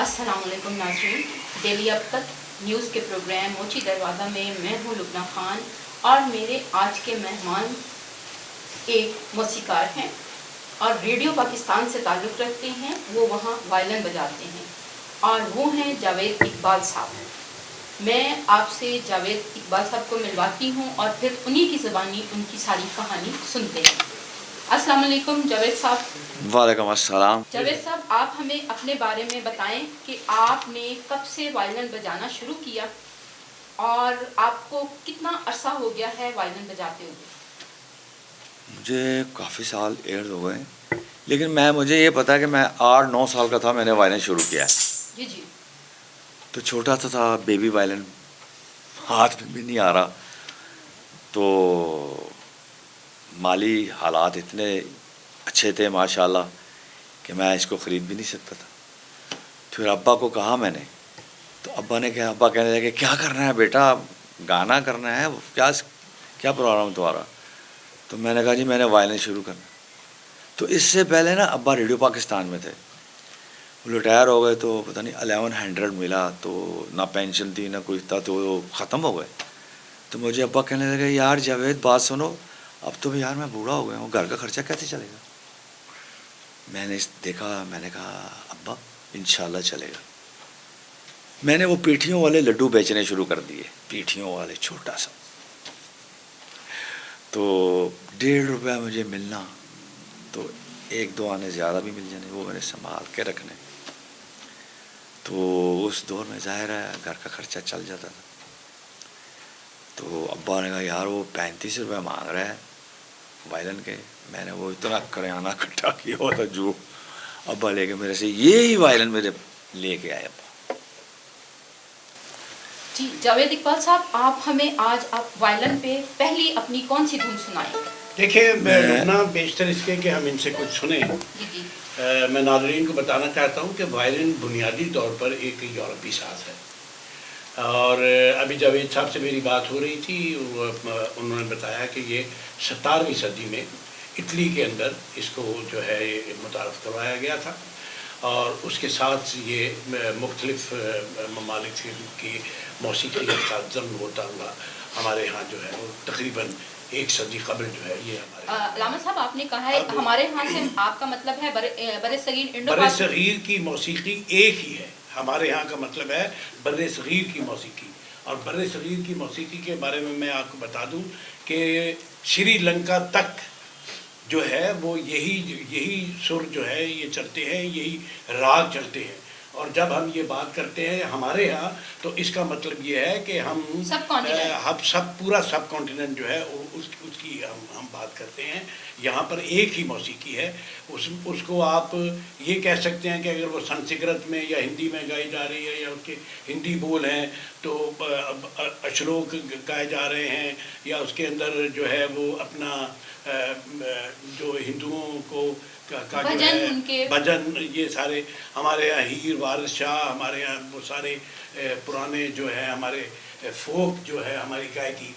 अस्सलामुअलैकुम नाज़रीन, डेली अब तक न्यूज़ के प्रोग्राम मोची दरवाज़ा में मैं हूँ लुबना ख़ान और मेरे आज के मेहमान एक मौसीकार हैं और रेडियो पाकिस्तान से ताल्लुक़ रखते हैं। वो वहाँ वायलिन बजाते हैं और वो हैं जावेद इकबाल साहब। मैं आपसे जावेद इकबाल साहब को मिलवाती हूँ और फिर उन्हीं की ज़बानी उनकी सारी कहानी सुनते हैं। अस्सलाम वालेकुम जावेद साहब। वालेकुम अस्सलाम। जावेद साहब, आप हमें अपने बारे में बताएं कि आपने कब से वायलिन बजाना शुरू किया और आपको कितना अरसा हो गया है वायलिन बजाते हुए? मुझे काफ़ी साल एड हो गए, लेकिन मुझे ये पता है कि मैं 8-9 साल का था, मैंने वायलिन शुरू किया। जी जी। तो छोटा सा था बेबी वायलिन, हाथ में भी नहीं आ रहा, तो माली हालात इतने अच्छे थे माशाल्लाह कि मैं इसको ख़रीद भी नहीं सकता था। फिर अब्बा को कहा मैंने, तो अब्बा कहने लगे क्या करना है बेटा, गाना करना है, क्या प्रॉब्लम तुम्हारा? तो मैंने कहा जी मैंने वायलिन शुरू करना। तो इससे पहले ना अब्बा रेडियो पाकिस्तान में थे, वो रिटायर हो गए, तो पता नहीं 1100 मिला, तो ना पेंशन थी ना कुछ था, तो ख़त्म हो गए। तो मुझे अब्बा कहने लगे यार जावेद बात सुनो, अब तो भी यार मैं बूढ़ा हो गया हूँ, घर का खर्चा कैसे चलेगा? मैंने कहा अब्बा इंशाल्लाह चलेगा। मैंने वो पीठियों वाले लड्डू बेचने शुरू कर दिए, पीठियों वाले छोटा सा, तो 1.5 रुपया मुझे मिलना, तो 1-2 आने ज़्यादा भी मिल जाने, वो मैंने संभाल के रखने। तो उस दौर में ज़ाहिर है घर का खर्चा चल जाता था। तो अब्बा ने कहा यार वो 35 रुपये मांग रहा है वायलिन के। मैंने वो इतना करियाना इकट्ठा किया हुआ था जो अब्बा लेके मेरे से यही वायलिन मेरे लेके आए अब्बा। जी जावेद इकबाल साहब, आप हमें आज आप वायलिन पे पहली अपनी कौन सी धुन सुनाएंगे? देखिए मैं बेशतर इसके कि हम इनसे कुछ सुने। मैं नाज़रीन को बताना चाहता हूँ कि वायलिन बुनियादी तौर पर एक यूरोपी साज़ है और अभी जावेद साहब से मेरी बात हो रही थी, उन्होंने बताया कि ये 17वीं सदी में इटली के अंदर इसको जो है मुतारफ़ करवाया गया था और उसके साथ ये मुख्तलिफ़ ममालिक की मौसीक़ी के साथ ज़म्न होता हुआ हमारे यहाँ जो है वो तकरीबन 1 सदी कबल जो है ये हमारे लामा साहब आपने कहा है हमारे यहाँ से, आपका मतलब है बरे सगीर की मौसीक़ी एक ही है। हमारे यहाँ का मतलब है बर्रे सगीर की मौसीक़ी, और बर्रे सगीर की मौसीक़ी के बारे में मैं आपको बता दूँ कि श्रीलंका तक जो है वो यही सुर जो है ये चलते हैं, यही राग चलते हैं। और जब हम ये बात करते हैं हमारे यहाँ, तो इसका मतलब ये है कि हम पूरा सब कॉन्टिनेंट जो है उसकी हम बात करते हैं। यहाँ पर एक ही मौसीक़ी है, उसको आप ये कह सकते हैं कि अगर वो संस्कृत में या हिंदी में गाई जा रही है या उसके हिंदी बोल हैं तो अशलोक गाए जा रहे हैं, या उसके अंदर जो है वो अपना जो हिंदुओं को का जो है भजन, ये सारे हमारे यहाँ हीर वारिस शाह, हमारे यहाँ वो सारे पुराने जो है हमारे फोक जो है हमारी गायकी,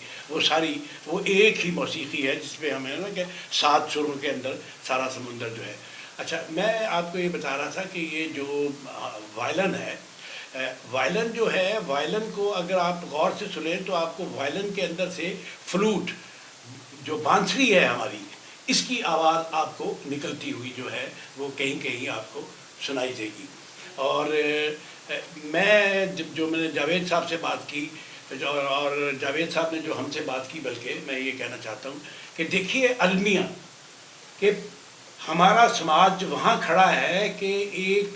वो एक ही मौसीक़ी है जिसमें हमें ना कि 7 सुरों के अंदर सारा समुंदर जो है। अच्छा, मैं आपको ये बता रहा था कि ये जो वायलिन है, वायलिन जो है, वायलिन को अगर आप गौर से सुने तो आपको वायलिन के अंदर से फ्लूट जो बांसुरी है हमारी, इसकी आवाज़ आपको निकलती हुई जो है वो कहीं कहीं आपको सुनाई देगी। और मैंने जावेद साहब से बात की और जावेद साहब ने जो हमसे बात की, बल्कि मैं ये कहना चाहता हूँ कि देखिए अलमिया कि हमारा समाज वहाँ खड़ा है कि एक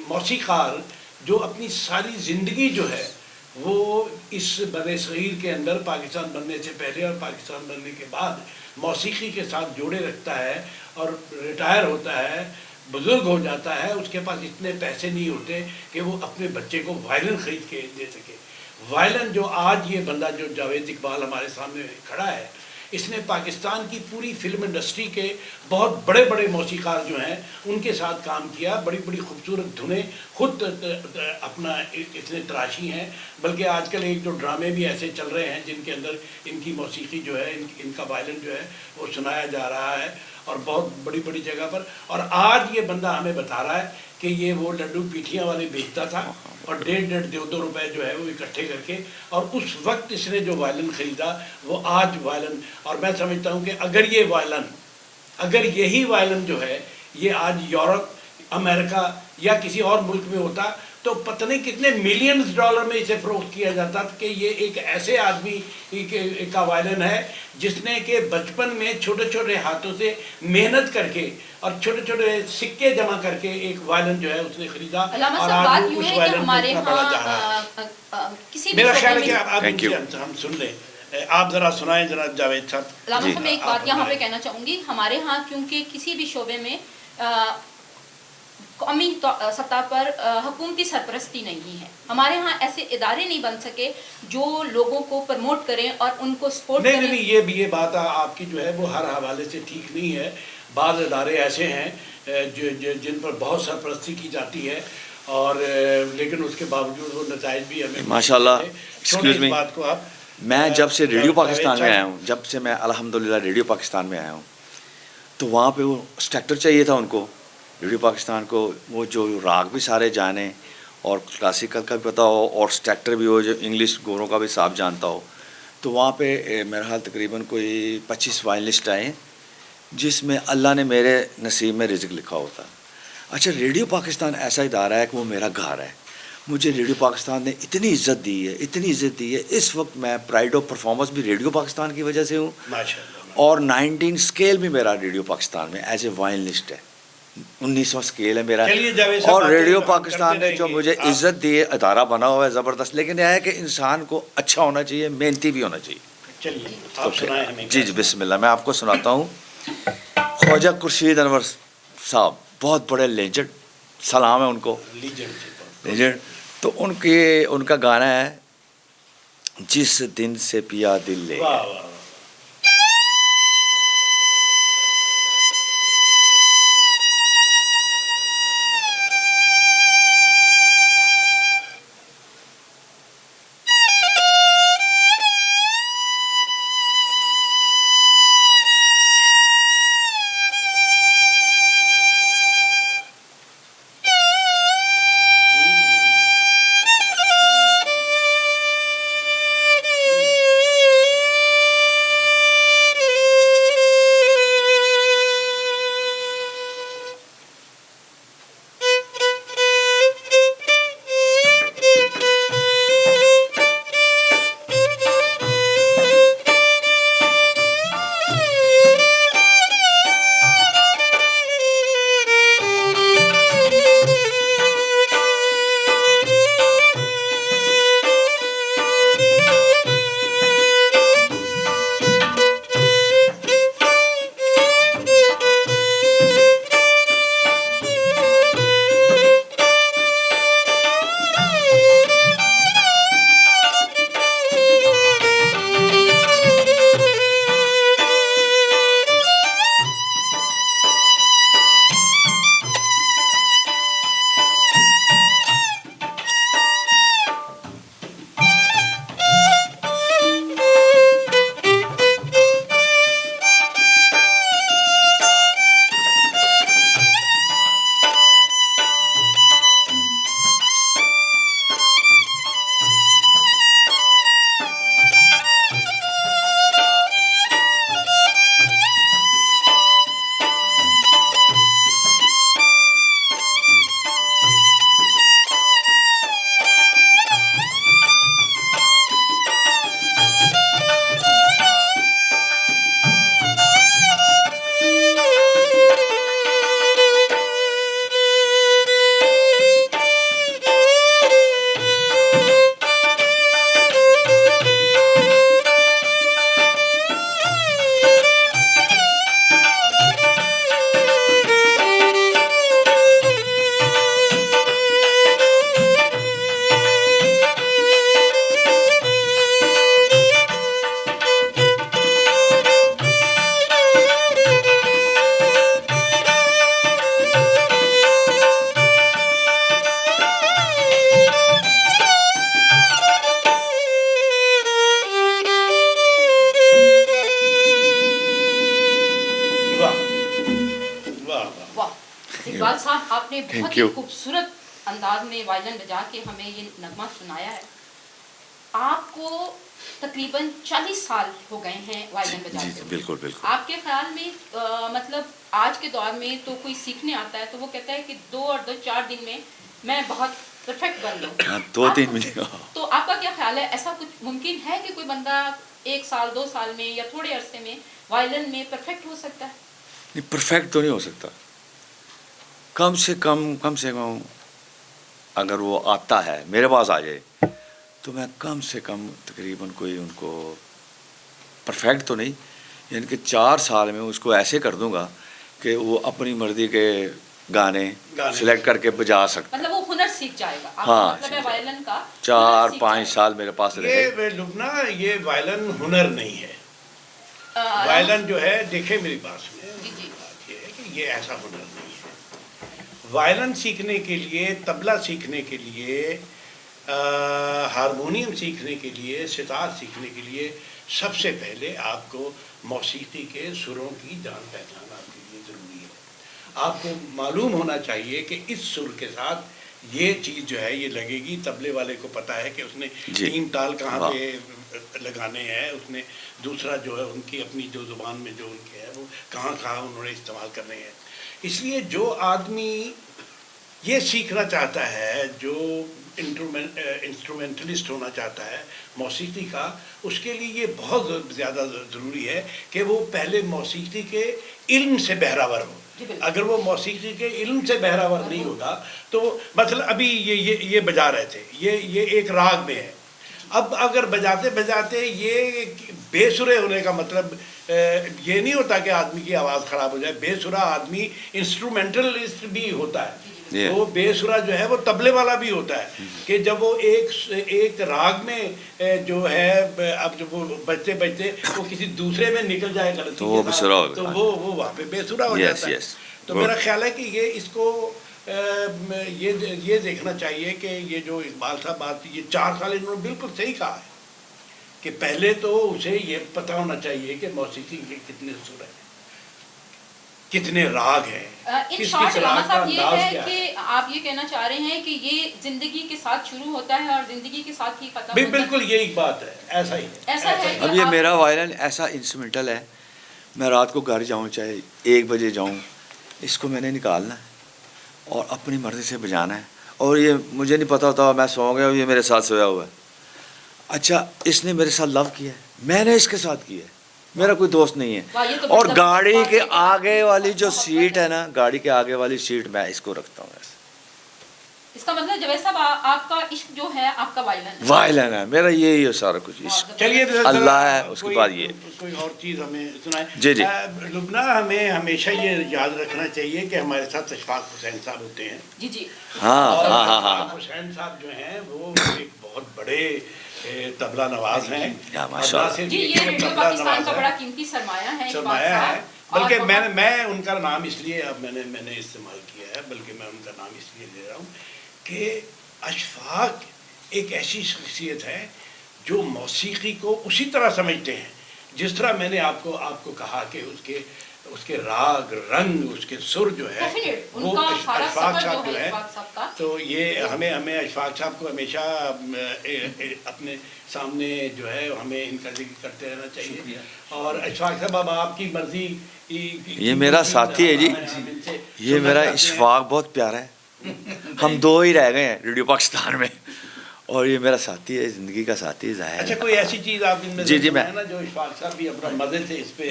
मौसीक़ार जो अपनी सारी ज़िंदगी जो है वो इस बर्रे सगीर के अंदर पाकिस्तान बनने से पहले और पाकिस्तान बनने के बाद मौसीक़ी के साथ जोड़े रखता है और रिटायर होता है, बुज़ुर्ग हो जाता है, उसके पास इतने पैसे नहीं होते कि वो अपने बच्चे को वायलिन ख़रीद के दे सके। वायलिन जो आज ये बंदा जो जावेद इकबाल हमारे सामने खड़ा है, इसने पाकिस्तान की पूरी फिल्म इंडस्ट्री के बहुत बड़े बड़े मौसीक़ार जो हैं उनके साथ काम किया, बड़ी बड़ी खूबसूरत धुनें खुद अपना इतने तराशी हैं। बल्कि आजकल एक जो ड्रामे भी ऐसे चल रहे हैं जिनके अंदर इनकी मौसीक़ी जो है, इनका वायलिन जो है वो सुनाया जा रहा है। और बहुत बड़ी बड़ी जगह पर। और आज ये बंदा हमें बता रहा है कि ये वो लड्डू पीठियाँ वाले बेचता था और 1.5-1.5 रुपए जो है वो इकट्ठे करके, और उस वक्त इसने जो वायलिन ख़रीदा वो आज वायलिन। और मैं समझता हूँ कि अगर यही वायलिन जो है ये आज यूरोप, अमेरिका या किसी और मुल्क में होता तो पता नहीं कितने मिलियंस डॉलर में इसे फ़रोख्त किया जाता कि ये एक ऐसे आदमी का वायलिन है जिसने के बचपन में छोटे छोटे हाथों से मेहनत करके और छोटे छोटे सिक्के जमा करके एक वायलिन जो है उसने खरीदा, और आज उस वायलिन को इतना बड़ा जा रहा है। मेरा ख्याल है कि आप हम सुन लें, आप ज़रा सुनाएं जरा जावेद साहब। अल्लामा साहब, मैं एक बात यहाँ पे कहना चाहूँगी, हमारे यहाँ क्योंकि किसी भी शोबे में कौमी सतह पर हुकूमती सरपरस्ती नहीं है, हमारे यहाँ ऐसे इदारे नहीं बन सके जो लोगों को प्रमोट करें और उनको सपोर्ट करें। नहीं, ये बात आपकी जो है वो हर हवाले से ठीक नहीं है। बाज़ इदारे ऐसे हैं जिन पर बहुत सरपरस्ती की जाती है और लेकिन उसके बावजूद वो नताइज भी हमें माशाल्लाह। एक्सक्यूज़ मी, बात को आप, मैं जब से रेडियो पाकिस्तान में आया हूँ, जब से मैं अल्हम्दुलिल्लाह रेडियो पाकिस्तान में आया हूँ, तो वहाँ पे वो स्ट्रक्चर चाहिए था उनको, रेडियो पाकिस्तान को, वो जो राग भी सारे जाने और क्लासिकल का भी पता हो और स्ट्रक्चर भी हो, जो इंग्लिश गोरों का भी साफ जानता हो। तो वहाँ पे मेरा हाल तकरीबन कोई 25 वायलिनिस्ट आए जिसमें अल्लाह ने मेरे नसीब में रिज़्क लिखा होता। अच्छा, रेडियो पाकिस्तान ऐसा इदारा है कि वो मेरा घर है। मुझे रेडियो पाकिस्तान ने इतनी इज़्ज़त दी है, इतनी इज़्ज़त दी है। इस वक्त मैं प्राइड ऑफ परफॉर्मेंस भी रेडियो पाकिस्तान की वजह से हूँ, और 19 स्केल भी मेरा रेडियो पाकिस्तान में एज ए वायलिनिस्ट है। 19वां स्केल है मेरा। और रेडियो पाकिस्तान ने जो मुझे इज़्ज़त दी है, अदारा बना हुआ है ज़बरदस्त, लेकिन यह है कि इंसान को अच्छा होना चाहिए, मेहनती भी होना चाहिए। चलिए आप सुनाएं हमें। जी बिस्मिल्लाह, मैं आपको सुनाता हूँ। ख्वाजा खुर्शीद अनवर साहब बहुत बड़े लेजेंड, सलाम है उनको, लेजेंड। तो उनका गाना है जिस दिन से पिया दिल ले। वाह वाह। इकबाल साहब, आपने बहुत Thank ही you. खूबसूरत अंदाज में वायलिन बजा के हमें ये नगमा सुनाया है। आपको तकरीबन 40 साल हो गए हैं वायलिन जी बजाते जी हुए। बिल्कुल बिल्कुल। आपके ख्याल में मतलब आज के दौर में तो कोई सीखने आता है तो वो कहता है कि 4 दिन में मैं बहुत परफेक्ट बन लूँ। हाँ, 2-3 आपका- मिनट। तो आपका क्या ख्याल है, ऐसा कुछ मुमकिन है कि कोई बंदा 1 साल 2 साल में या थोड़े अरसे में वायलिन में परफेक्ट हो सकता है? नहीं, परफेक्ट तो नहीं हो सकता। कम से कम अगर वो आता है मेरे पास आ जाए तो मैं कम से कम तकरीबन कोई उनको परफेक्ट तो नहीं, यानी कि 4 साल में उसको ऐसे कर दूंगा कि वो अपनी मर्जी के गाने सिलेक्ट करके बजा सकता है। मतलब वो हुनर सीख जाएगा। आपका हाँ, मतलब है सीख वायलिन का 4-5 साल मेरे पास रहे। ये लुबना, ये वायलिन हुनर नहीं है। वायलिन जो है, देखे मेरी बात सुने, जी, जी। बात ये है कि ये ऐसा हुनर नहीं है। वायलिन सीखने के लिए, तबला सीखने के लिए, हारमोनियम सीखने के लिए, सितार सीखने के लिए सबसे पहले आपको मौसीकी के सुरों की जान पहचान आपके लिए ज़रूरी है। आपको मालूम होना चाहिए कि इस सुर के साथ ये चीज़ जो है ये लगेगी। तबले वाले को पता है कि उसने जी। 3 ताल कहाँ वाह। पे लगाने हैं, उसने दूसरा जो है उनकी अपनी जो ज़ुबान में जो उनके है वो कहाँ कहाँ उन्होंने इस्तेमाल करने हैं। इसलिए जो आदमी ये सीखना चाहता है, जो इंस्ट्रूमेंटलिस्ट होना चाहता है मौसीकी का, उसके लिए ये बहुत ज़्यादा ज़रूरी है कि वो पहले मौसीकी के इल्म से बहरावर हो। अगर वो मौसीकी के इल्म से बहरावर नहीं होगा तो मतलब अभी ये बजा रहे थे, ये एक राग में है। अब अगर बजाते बजाते ये बेसुरे होने का मतलब ये नहीं होता कि आदमी की आवाज़ ख़राब हो जाए। बेसुरा आदमी इंस्ट्रूमेंटलिस्ट भी होता है। Yeah. वो बेसुरा जो है वो तबले वाला भी होता है कि जब वो एक राग में जो है, अब जब वो बजते बजते वो किसी दूसरे में निकल जाए गलती तो वो के साथ, बेसुरा हो तो गया। वो वहाँ पे बेसुरा हो Yes, जाता है। yes. तो वो- मेरा ख्याल है कि ये देखना चाहिए कि ये जो इकबाल साहब बात, ये 4 साल इन्होंने बिल्कुल सही कहा है कि पहले तो उसे ये पता होना चाहिए कि मौसीकी के कितने सुर हैं, कितने राग हैं, इन किस शॉर्ट किस राग का साहब ये अंदाज है क्या कि है। आप ये कहना चाह रहे हैं कि ये जिंदगी के साथ शुरू होता है और जिंदगी के साथ ही खत्म होता है। बिल्कुल यही बात है, ऐसा ही है। ऐसा है ही कि अब ये आप- मेरा वायलिन ऐसा इंस्ट्रूमेंटल है, मैं रात को घर जाऊं चाहे 1 बजे जाऊं, इसको मैंने निकालना है और अपनी मर्ज़ी से बजाना है। और ये मुझे नहीं पता होता, मैं सो गया, ये मेरे साथ सोया हुआ है। अच्छा, इसने मेरे साथ लव किया है, मैंने इसके साथ किया है, मेरा कोई दोस्त नहीं वाह, ये है। तो और बड़ी गाड़ी जबरदस्त के बात है। आगे वाली जो बहुत सीट है बढ़िया। ना, गाड़ी के आगे वाली सीट मैं इसको रखता हूँ। इसका मतलब जब ऐसा आपका इश्क जो है आपका वायलिन है। वायलिन है मेरा, यही है सारा कुछ। इश्क चलिए अल्लाह है, उसके बाद ये। कोई और चीज़ हमें सुनाए। जी, जी। लुबना, हमें हमेशा ये याद रखना चाहिए कि हमारे साथ अशफाक हुसैन साहब होते हैं। जी जी। हाँ और हाँ हाँ अशफाक हाँ। हुसैन साहब जो हैं वो एक बहुत बड़े तबला नवाज हैं। या माशाअल्लाह। तबला से जी, भी ये रेडियो तबला पाकिस्तान नवाज का है। बड़ा कीमती सरमाया है इकबाल सरमाया है। साहब। और बल्कि बहुत- मैं उनका नाम इसलिए अब मैंने इस्तेमाल किया है, बल्कि मैं उनका नाम इसलिए ले रहा हूँ कि अशफाक एक ऐसी शख्सियत है जो मौसीकी को उसी तरह समझते हैं जिस तरह मैंने आपको कहा कि उसके राग, रंग, उसके सुर जो है Definite, वो उनका सारा अशफाक सफर साहब जो जो है है। इकबाल साहब का। तो ये हमें अशफाक साहब को हमेशा अपने सामने जो है हमें इनका जिक्र करते रहना चाहिए। और अशफाक साहब, अब आपकी मर्जी। ये मेरा साथी है जी, ये मेरा इशफाक बहुत प्यारा है। हम 2 ही रह गए हैं रेडियो पाकिस्तान में, और ये मेरा साथी है, ज़िंदगी का साथी ज़ाहिर अच्छा, है। कोई ऐसी चीज़ आप इनमें जी, जी, सुनाएं मैं- ना जो इशफाक साहब भी अपना मजे से इस पे।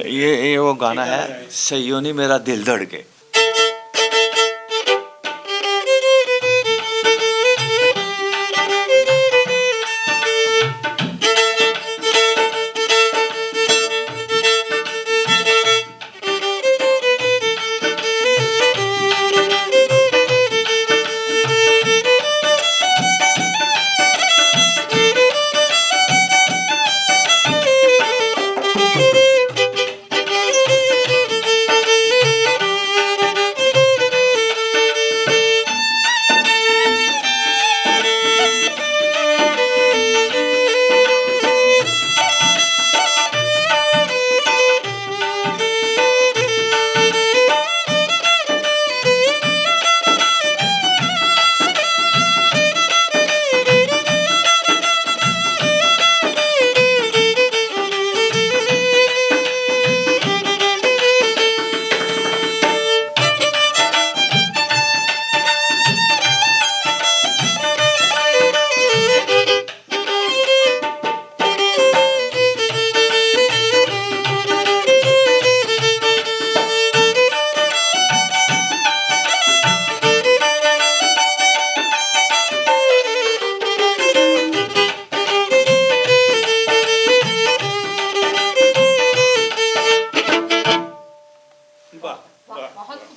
ये वो गाना है, सयोनी मेरा दिल धड़के।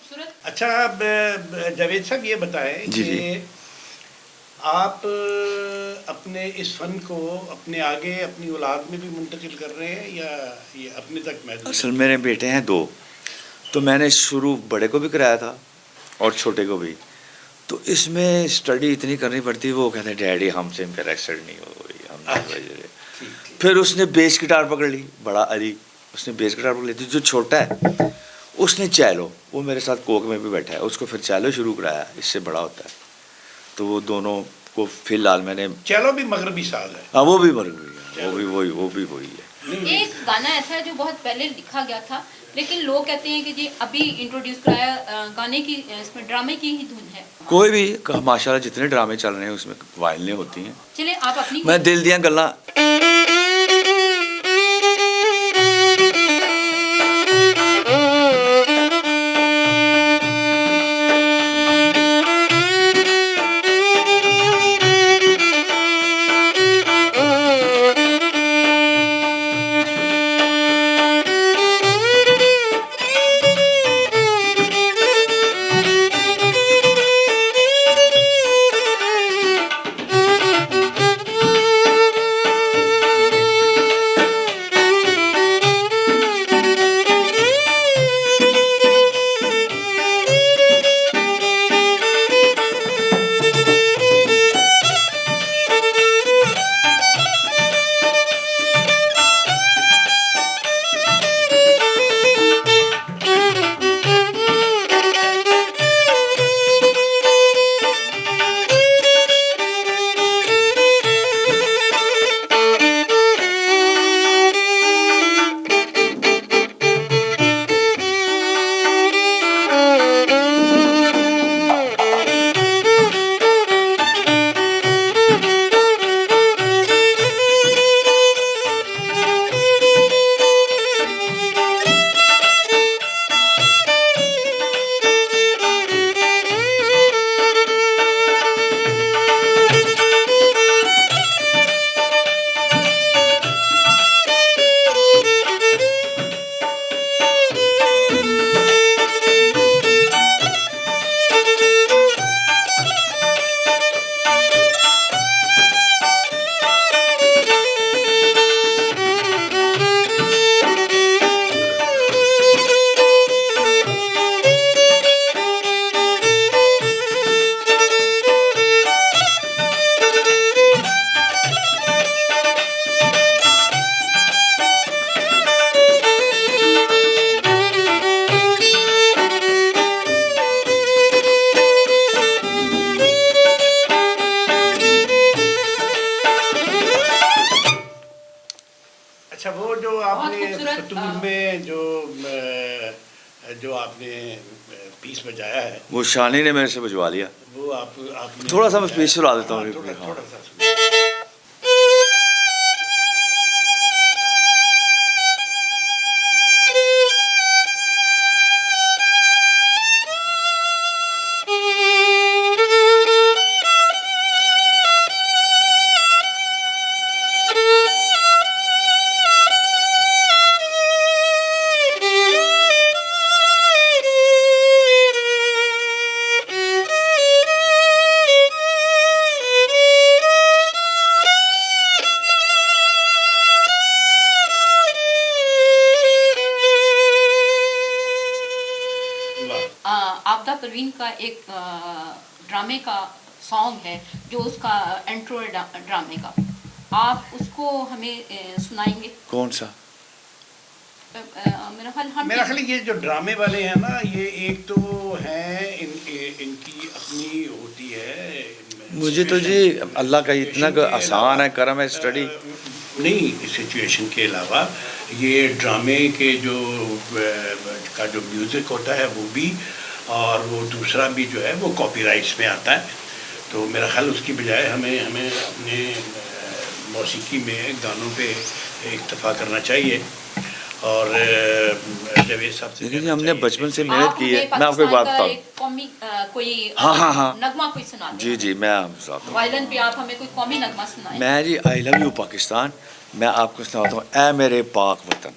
खूबसूरत। अच्छा, अब जावेद साहब ये बताएं जी, जी। कि आप अपने इस फन को अपने आगे अपनी औलाद में भी मुंतकिल कर रहे हैं या ये अपने तक महदूद असल है? मेरे बेटे हैं 2, तो मैंने शुरू बड़े को भी कराया था और छोटे को भी। तो इसमें स्टडी इतनी करनी पड़ती है, वो कहते हैं डैडी हमसे इंटरेस्टेड नहीं हो रही, हम नहीं अच्छा, समझ रहे। ठीक ठीक। फिर उसने बेस गिटार पकड़ ली, बड़ा अली, उसने बेस गिटार पकड़ ली थी। जो छोटा है उसने चैलो, वो मेरे साथ कोक में भी बैठा है, उसको फिर चैलो शुरू कराया, इससे बड़ा होता है। तो वो दोनों को फिलहाल मैंने, चलो भी मगरबी साज है। हाँ वो भी मर गई है, वो भी वही है। नहीं, एक गाना ऐसा है जो बहुत पहले लिखा गया था, लेकिन लोग कहते हैं कि जी अभी इंट्रोड्यूस कराया, गाने की इसमें ड्रामे की ही धुन है। कोई भी माशाल्लाह जितने ड्रामे चल रहे हैं उसमें वायलिनें होती हैं। चलिए आप अपनी मैं दिल दियां गल्लां, अच्छा, वो जो आपने खूबसूरत, फतूर में जो आपने पीस बजाया है, वो शानी ने मेरे से बजवा लिया। वो आपने थोड़ा सा मैं स्पेस सुना देता हूँ। हाँ, थोड़ा हाँ। थोड़ा सा सुनिए। आपदा परवीन का एक ड्रामे का सॉन्ग है जो उसका इंट्रो है ड्रामे का, आप उसको हमें सुनाएंगे? कौन सा? मेरा ख्याल हम मेरा ख्याल ये जो ड्रामे वाले हैं ना, ये एक तो हैं इनकी अपनी होती है। मुझे तो जी अल्लाह का इतना आसान है, करम है, स्टडी नहीं, सिचुएशन के अलावा ये ड्रामे के जो का जो म्यूज़िक होता है वो भी, और वो दूसरा भी जो है वो कॉपीराइट्स में आता है। तो मेरा ख्याल उसकी बजाय हमें अपने मौसीकी में गानों पे इक्तफा करना चाहिए। और जावेद साहब से लेकिन हमने बचपन से मेहनत आप की है। हमें मैं आपको एक बात पाकिस्तान का बताऊँ। एक कौमी कोई हाँ। नगमा कोई सुना दें। जी मैं आपको सुनाता हूँ। वायलिन पे आप हमें कोई कौमी नगमा सुनाएं। मैं जी आई लव यू पाकिस्तान, मैं आपको सुनाता हूँ ऐ मेरे पाक वतन।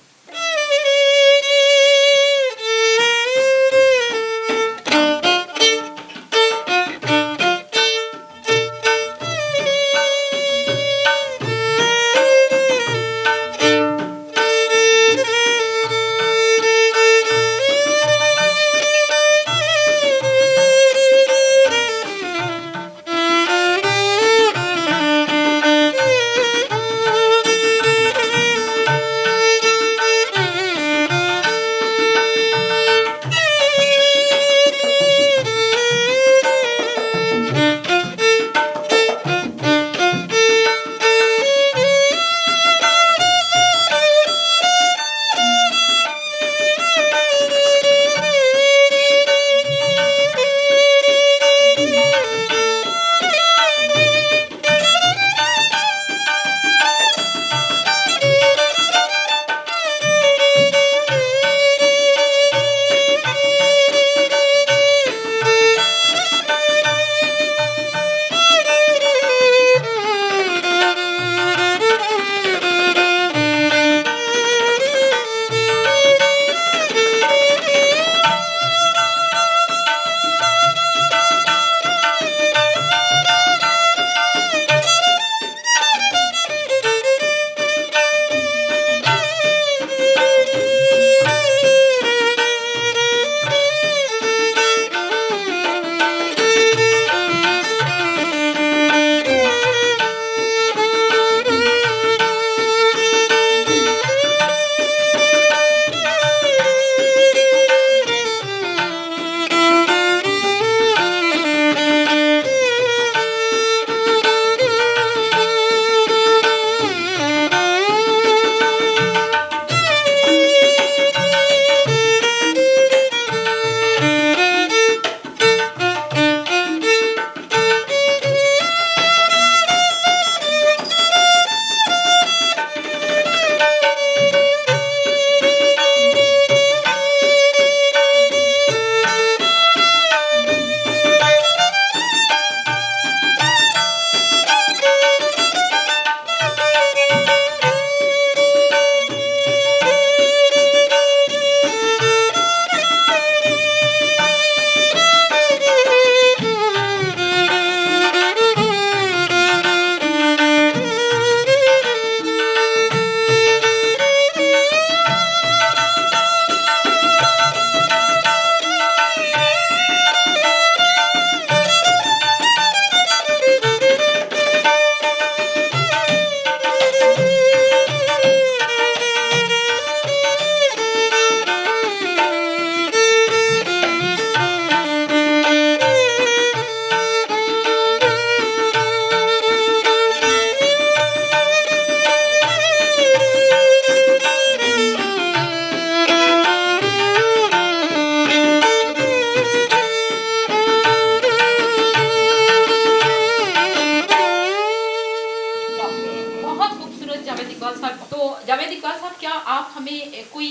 कोई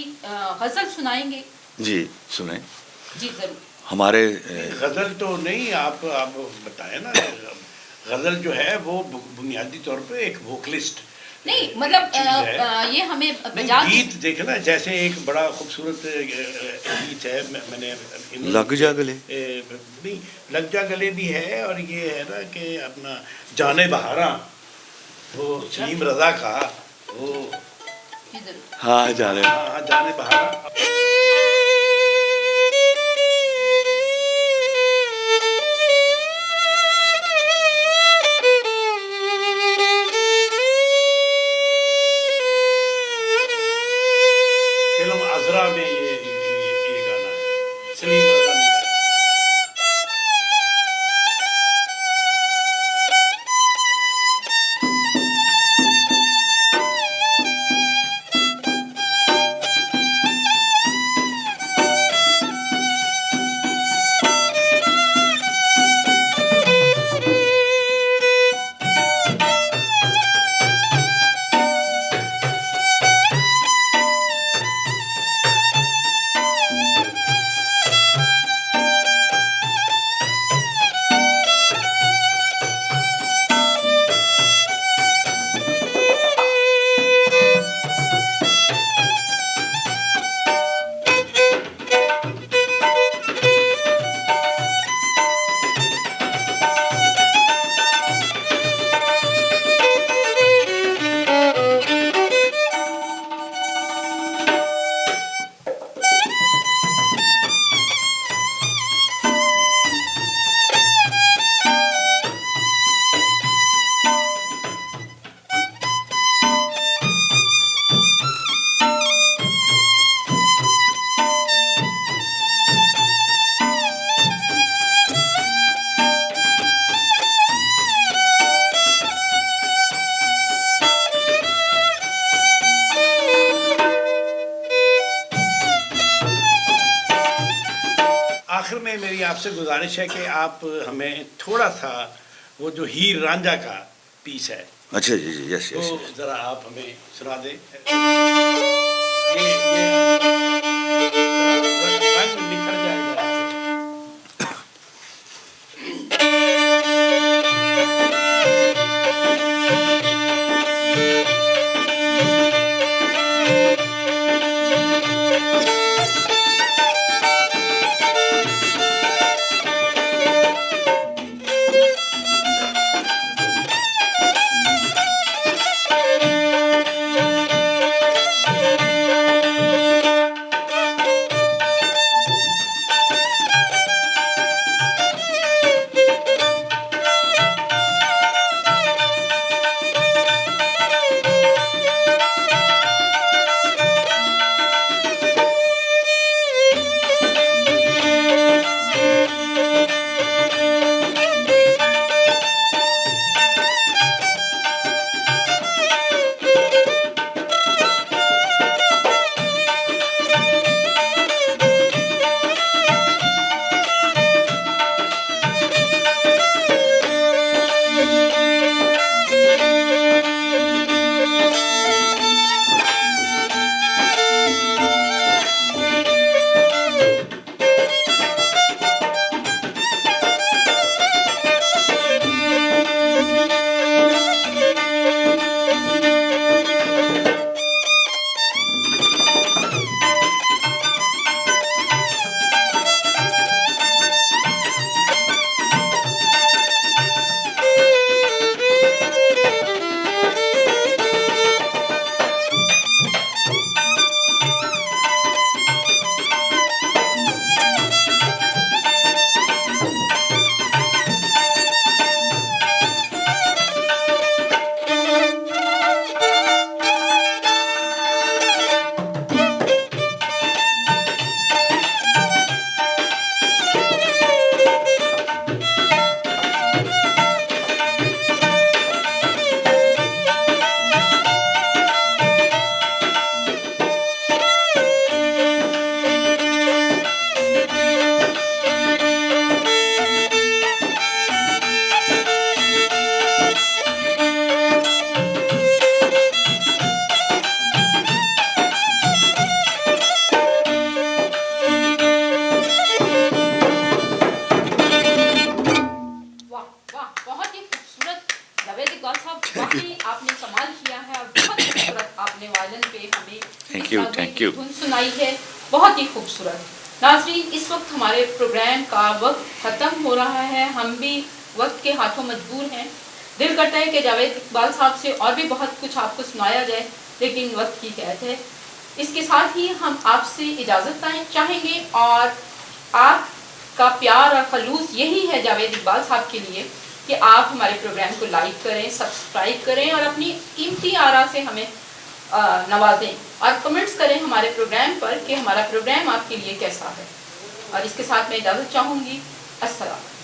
गजल सुनाएंगे? जी सुने। जी जरूर। हमारे गज़ल तो नहीं, आप बताएं ना। गज़ल जो है वो बुनियादी तौर पे एक वोकलिस्ट नहीं मतलब चीज़ है। ये हमें नहीं, बजा के गीत देखे ना, जैसे एक बड़ा खूबसूरत गीत है, मैंने लग जा गले। नहीं, लग जा गले भी है, और ये है ना कि अपना जाने बहारा, वो सलीम रज़ा का, वो जी जरूर। हाँ जाने। हाँ हाँ, जाने बहारा। फिल्म अजरा में ये गाना है, सलीम रज़ा ने गाया। आखिर में मेरी आपसे गुजारिश है कि आप हमें थोड़ा सा वो जो हीर रांझा का पीस है, अच्छा जी जी यस तो यस। ज़रा आप हमें सुना दें। रंग निखर जाएगा इससे। Thank you. धुन सुनाई है, बहुत ही खूबसूरत। नाज़रीन, इस वक्त हमारे प्रोग्राम का वक्त ख़त्म हो रहा है, हम भी वक्त के हाथों मजबूर हैं। दिल करता है कि जावेद इकबाल साहब से और भी बहुत कुछ आपको सुनाया जाए, लेकिन वक्त की कैद है। इसके साथ ही हम आपसे इजाज़त चाहेंगे और आपका प्यार और खलूस यही है जावेद इकबाल साहब के लिए कि आप हमारे प्रोग्राम को लाइक करें, सब्सक्राइब करें और अपनी कीमती आरा से हमें नवाजें और कमेंट्स करें हमारे प्रोग्राम पर कि हमारा प्रोग्राम आपके लिए कैसा है। और इसके साथ मैं इजाज़त चाहूँगी। अस्सलाम।